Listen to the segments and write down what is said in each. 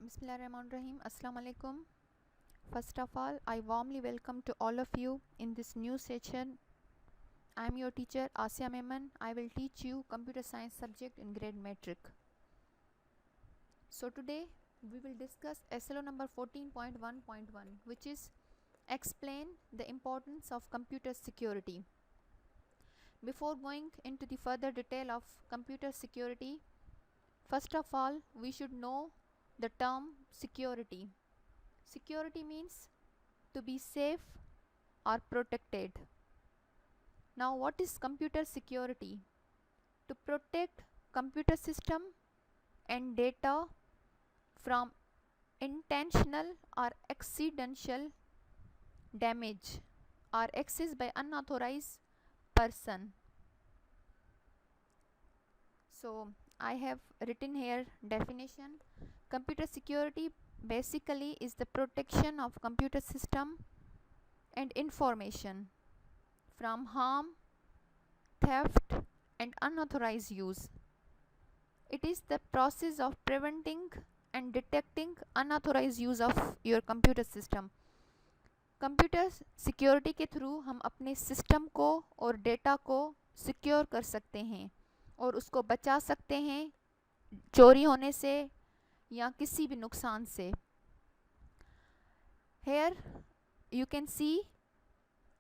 Bismillahirrahmanirrahim. Assalamu alaikum. First of all, I warmly welcome to all of you in this new session. I am your teacher Asya Memon. I will teach you computer science subject in grade metric. So today we will discuss SLO number 14.1.1, which is explain the importance of computer security. Before going into the further detail of computer security, first of all we should know the term security. Security means to be safe or protected. Now what is computer security? To protect computer system and data from intentional or accidental damage or access by unauthorized person. So I have written here definition. Computer security basically is the protection of computer system and information from harm, theft and unauthorized use. It is the process of preventing and detecting unauthorized use of your computer system. Computer security के through हम अपने system को और data को secure कर सकते हैं और उसको बचा सकते हैं चोरी होने से या किसी भी नुकसान से. Here you can see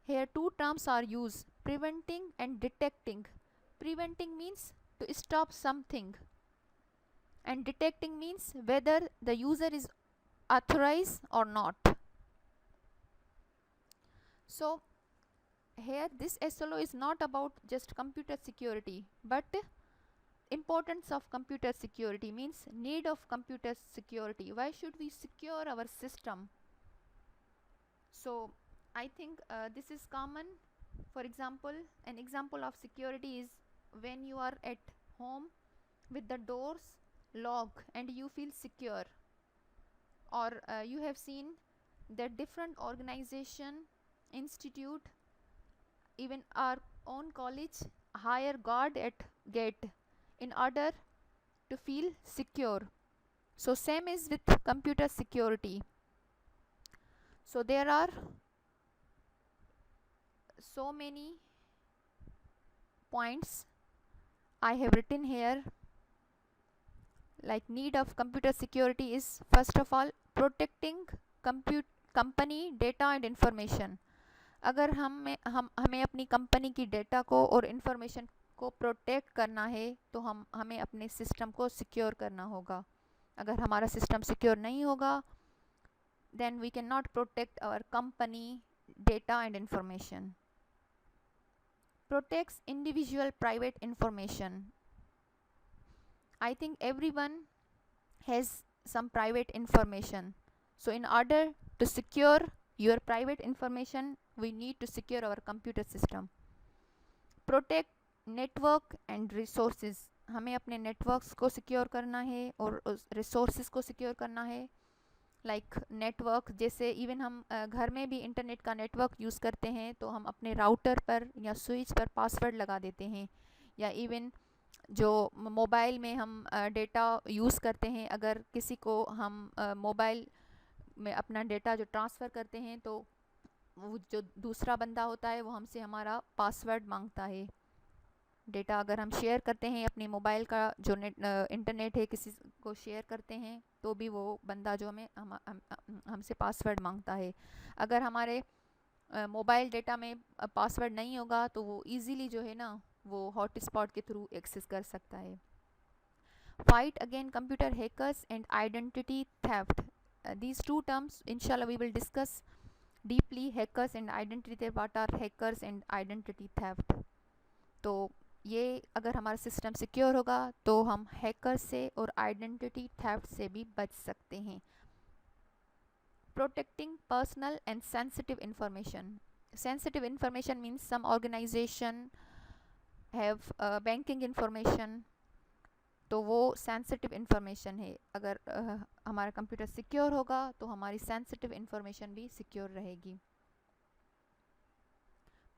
here two terms are used, preventing and detecting. Preventing means to stop something and detecting means whether the user is authorized or not. So here this SLO is not about just computer security, but importance of computer security means need of computer security. Why should we secure our system? So I think this is common. For example, an example of security is when you are at home with the doors locked and you feel secure, or you have seen that different organization, institute, even our own college hire guard at gate in order to feel secure. So same is with computer security. So there are so many points I have written here. Like need of computer security is first of all protecting company data and information. अगर हमें अपनी company की data को और information को protect करना है तो हमें अपने सिस्टम को सिक्योर करना होगा. अगर हमारा सिस्टम सिक्योर नहीं होगा then we cannot protect our company data and information. Protects individual private information. I think everyone has some private information. So in order to secure your private information, we need to secure our computer system. Protect network and resources. हमें अपने networks को secure करना है और उस resources को secure करना है. Like network, जैसे even हम घर में भी इंटरनेट का नेटवर्क यूज़ करते हैं तो हम अपने राउटर पर या स्विच पर पासवर्ड लगा देते हैं, या इवन जो मोबाइल में हम डेटा यूज़ करते हैं, अगर किसी को हम मोबाइल में अपना डेटा जो ट्रांसफ़र करते हैं तो वो जो दूसरा बंदा होता है वो हमसे हमारा पासवर्ड मांगता है. डेटा अगर हम शेयर करते हैं अपने मोबाइल का जो इंटरनेट है किसी को शेयर करते हैं तो भी वो बंदा जो हमें हमसे पासवर्ड मांगता है. अगर हमारे मोबाइल डेटा में पासवर्ड नहीं होगा तो वो इजीली जो है ना वो हॉटस्पॉट के थ्रू एक्सेस कर सकता है. Fight again computer hackers and identity theft. these two terms inshallah we will discuss deeply. Hackers and identity theft. What are hackers and identity theft? तो ये अगर हमारा सिस्टम सिक्योर होगा तो हम हैकर से और आइडेंटिटी थेफ्ट से भी बच सकते हैं. Protecting personal and sensitive information. Sensitive information means some organisation have banking information, तो वो सेंसिटिव इंफॉर्मेशन है. अगर हमारा कंप्यूटर सिक्योर होगा तो हमारी सेंसिटिव इंफॉर्मेशन भी सिक्योर रहेगी.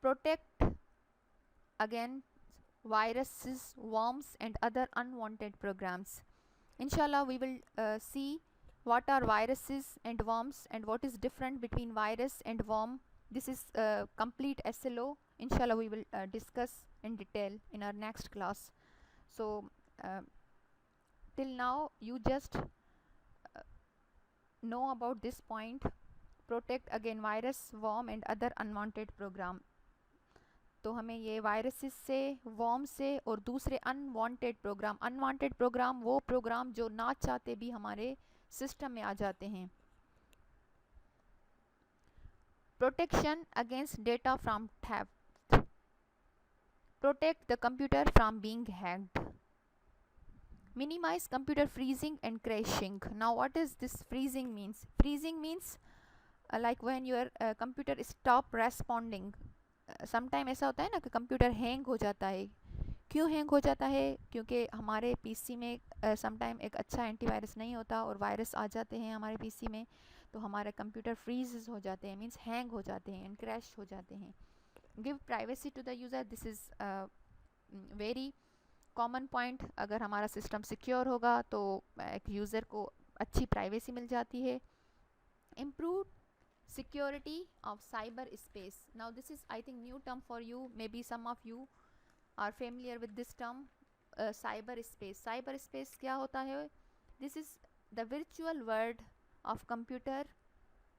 Protect again viruses, worms and other unwanted programs. Inshallah we will see what are viruses and worms and what is different between virus and worm. This is complete SLO. Inshallah we will discuss in detail in our next class. So uh, till now you just know about this point. Protect against virus, worm and other unwanted program. तो हमें ये viruses से, warm से और दूसरे unwanted programme वो programme जो ना चाहते भी हमारे सिस्टम में आ जाते हैं. Protection against data from theft. Protect the computer from being hacked. Minimize computer freezing and crashing. Now what is this freezing means? Freezing means like when your computer stop responding. Sometime ऐसा होता है ना कि computer hang हो जाता है. क्यों hang हो जाता है? क्योंकि हमारे पीसी में समटाइम एक अच्छा एंटीवायरस नहीं होता और वायरस आ जाते हैं हमारे पीसी में, तो हमारे कंप्यूटर फ्रीज हो जाते हैं, मीन्स हैंग हो जाते हैं एंड क्रैश हो जाते हैं. Give privacy to the user. This is very common point. अगर हमारा सिस्टम सिक्योर होगा तो एक यूज़र को अच्छी प्राइवेसी मिल जाती है. Improve security of cyber space. Now this is I think new term for you. May be some of you are familiar with this term. Cyber space. Cyber space क्या होता है? This is the virtual world of computer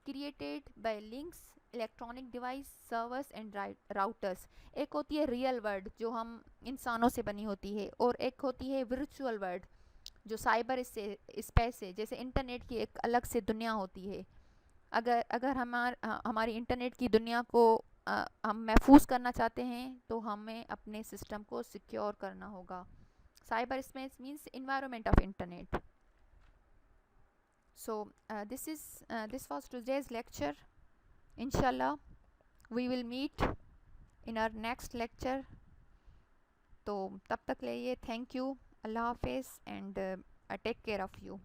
created by links, electronic device, servers and routers. एक होती है real world जो हम इंसानों से बनी होती है, और एक होती है वर्चुअल वर्ल्ड जो साइबर स्पेस है. जैसे इंटरनेट की एक अलग से दुनिया होती है. अगर हमारी इंटरनेट की दुनिया को हम महफूज करना चाहते हैं तो हमें अपने सिस्टम को सिक्योर करना होगा. Cyber space means environment of internet. So this was today's lecture. Inshallah we will meet in our next lecture. तो तब तक लिए thank you, Allah Hafiz, and take care of you.